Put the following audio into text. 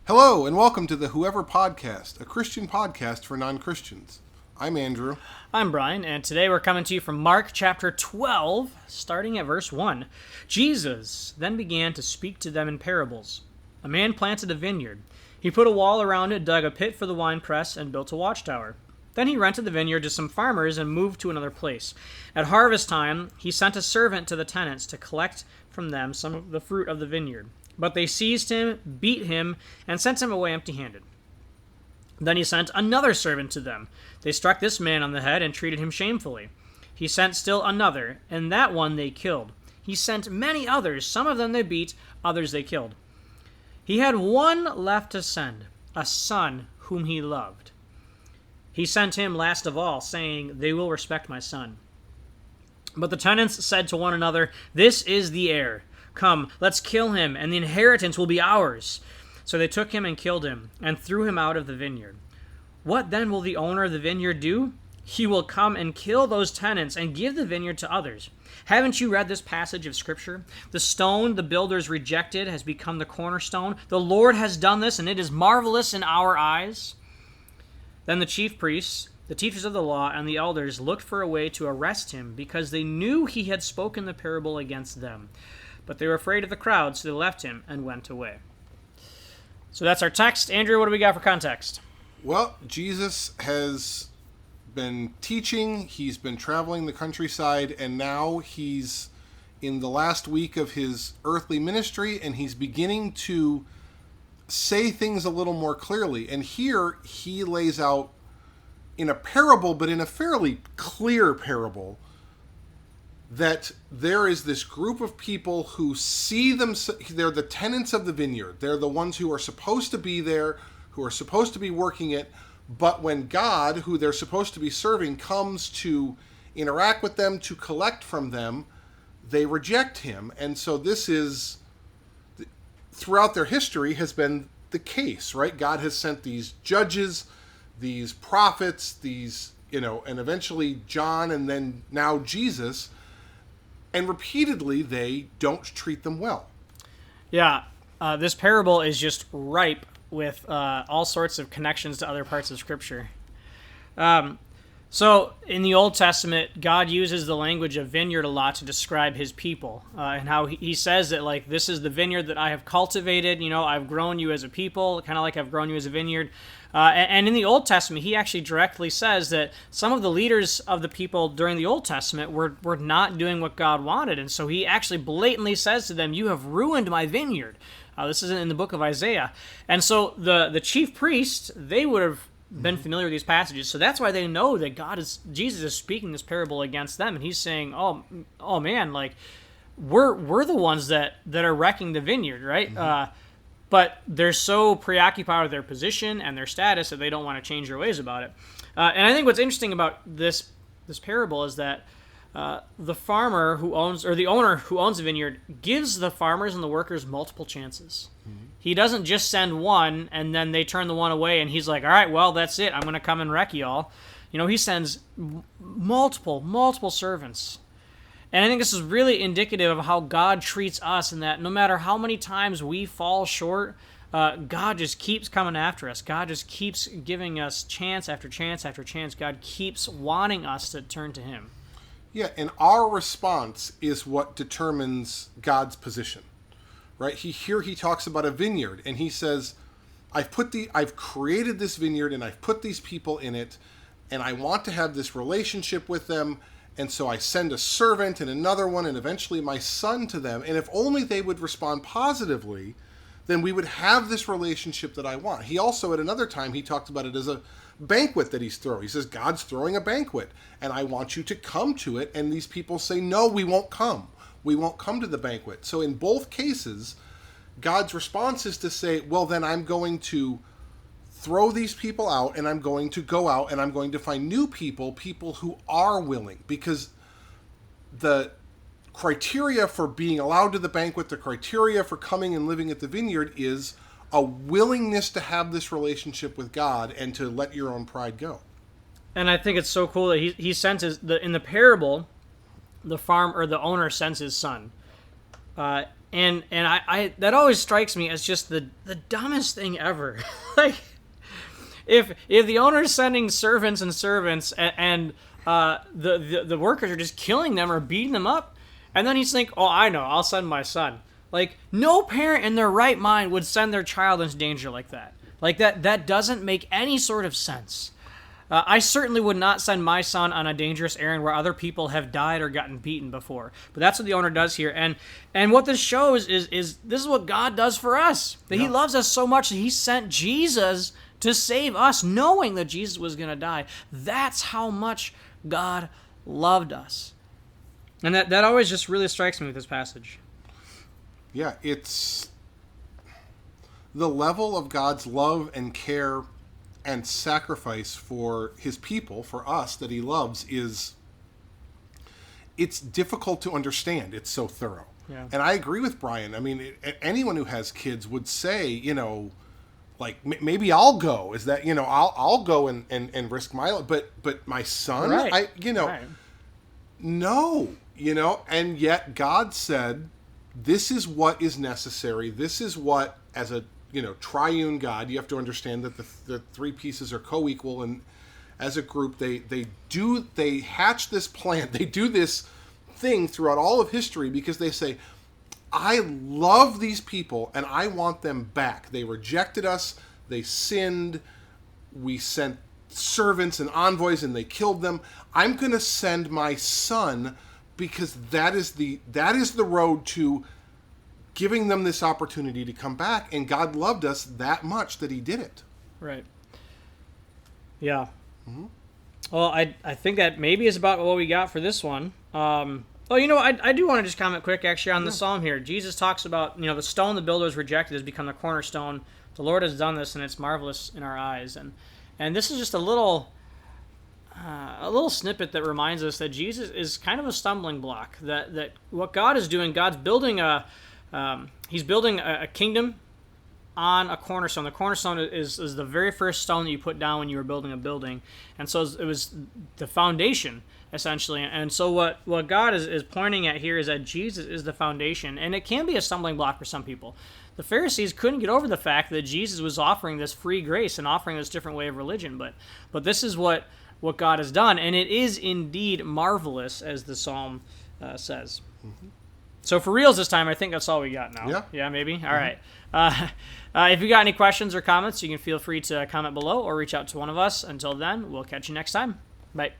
Hello, and welcome to the Whoever Podcast, a Christian podcast for non-Christians. I'm Andrew. I'm Brian, and today we're coming to you from Mark chapter 12, starting at verse 1. Jesus then began to speak to them in parables. A man planted a vineyard. He put a wall around it, dug a pit for the winepress, and built a watchtower. Then he rented the vineyard to some farmers and moved to another place. At harvest time, he sent a servant to the tenants to collect from them some of the fruit of the vineyard. But they seized him, beat him, and sent him away empty-handed. Then he sent another servant to them. They struck this man on the head and treated him shamefully. He sent still another, and that one they killed. He sent many others. Some of them they beat, others they killed. He had one left to send, a son whom he loved. He sent him last of all, saying, "They will respect my son." But the tenants said to one another, "This is the heir. Come, let's kill him, and the inheritance will be ours." So they took him and killed him, and threw him out of the vineyard. What then will the owner of the vineyard do? He will come and kill those tenants and give the vineyard to others. Haven't you read this passage of Scripture? The stone the builders rejected has become the cornerstone. The Lord has done this, and it is marvelous in our eyes. Then the chief priests, the teachers of the law, and the elders looked for a way to arrest him, because they knew he had spoken the parable against them. But they were afraid of the crowd, so they left him and went away. So that's our text. Andrew, what do we got for context? Well, Jesus has been teaching, he's been traveling the countryside, and now he's in the last week of his earthly ministry, and he's beginning to say things a little more clearly. And here he lays out in a parable, but in a fairly clear parable, that there is this group of people who see them, they're the tenants of the vineyard. They're the ones who are supposed to be there, who are supposed to be working it. But when God, who they're supposed to be serving, comes to interact with them, to collect from them, they reject him. And so this is, throughout their history, has been the case, right? God has sent these judges, these prophets, these, and eventually John, and then now Jesus. And repeatedly, they don't treat them well. Yeah, this parable is just ripe with all sorts of connections to other parts of Scripture. So in the Old Testament, God uses the language of vineyard a lot to describe his people, and how he says that, like, this is the vineyard that I have cultivated. I've grown you as a people, kind of like I've grown you as a vineyard. And in the Old Testament, he actually directly says that some of the leaders of the people during the Old Testament were not doing what God wanted. And so he actually blatantly says to them, "You have ruined my vineyard." This is in the book of Isaiah. And so the chief priests, they would have been familiar with these passages. So that's why they know that Jesus is speaking this parable against them. And he's saying, oh man, like, we're the ones that are wrecking the vineyard, right? Mm-hmm. But they're so preoccupied with their position and their status that they don't want to change their ways about it. And I think what's interesting about this parable is that the farmer who owns, or the owner who owns the vineyard, gives the farmers and the workers multiple chances. Mm-hmm. He doesn't just send one and then they turn the one away and he's like, "All right, well, that's it. I'm going to come and wreck y'all." He sends multiple servants. And I think this is really indicative of how God treats us, in that no matter how many times we fall short, God just keeps coming after us. God just keeps giving us chance after chance after chance. God keeps wanting us to turn to him. Yeah, and our response is what determines God's position, right? Here he talks about a vineyard, and he says, I've created this vineyard, and I've put these people in it, and I want to have this relationship with them. And so I send a servant and another one and eventually my son to them. And if only they would respond positively, then we would have this relationship that I want. He also, at another time, he talked about it as a banquet that he's throwing. He says, God's throwing a banquet and I want you to come to it. And these people say, "No, we won't come. We won't come to the banquet." So in both cases, God's response is to say, well, then I'm going to throw these people out, and I'm going to go out and I'm going to find new people who are willing, because the criteria for being allowed to the banquet, the criteria for coming and living at the vineyard, is a willingness to have this relationship with God and to let your own pride go. And I think it's so cool that he sends in the parable, the owner sends his son. And that always strikes me as just the dumbest thing ever. Like, if the owner's sending servants and the workers are just killing them or beating them up, and then he's think, oh, I know, I'll send my son. Like, no parent in their right mind would send their child into danger like that. Like, that doesn't make any sort of sense. I certainly would not send my son on a dangerous errand where other people have died or gotten beaten before. But that's what the owner does here. And what this shows is this is what God does for us. That He loves us so much that He sent Jesus to save us, knowing that Jesus was going to die. That's how much God loved us. And that always just really strikes me with this passage. Yeah, it's the level of God's love and care and sacrifice for His people, for us, that He loves, it's difficult to understand. It's so thorough. Yeah. And I agree with Brian. I mean, anyone who has kids would say, like, maybe I'll go. Is that, I'll go and risk my life. But my son, right. Right. No, and yet God said, this is what is necessary. This is what, as a triune God, you have to understand that the three pieces are co-equal, and as a group, they hatch this plan. They do this thing throughout all of history because they say, I love these people and I want them back. They rejected us. They sinned. We sent servants and envoys and they killed them. I'm going to send my son because that is the road to giving them this opportunity to come back, and God loved us that much that He did it. Right. Yeah. Mm-hmm. Well, I think that maybe is about what we got for this one. I do want to just comment quick, actually, on the psalm here. Jesus talks about, the stone the builders rejected has become the cornerstone. The Lord has done this, and it's marvelous in our eyes. And this is just a little snippet that reminds us that Jesus is kind of a stumbling block. That what God is doing, God's building He's building a kingdom on a cornerstone. The cornerstone is the very first stone that you put down when you were building a building. And so it was the foundation, essentially. And so what God is pointing at here is that Jesus is the foundation. And it can be a stumbling block for some people. The Pharisees couldn't get over the fact that Jesus was offering this free grace and offering this different way of religion. But this is what God has done. And it is indeed marvelous, as the psalm says. Mm-hmm. So for reals this time, I think that's all we got now. Yeah, maybe? All right. If you got any questions or comments, you can feel free to comment below or reach out to one of us. Until then, we'll catch you next time. Bye.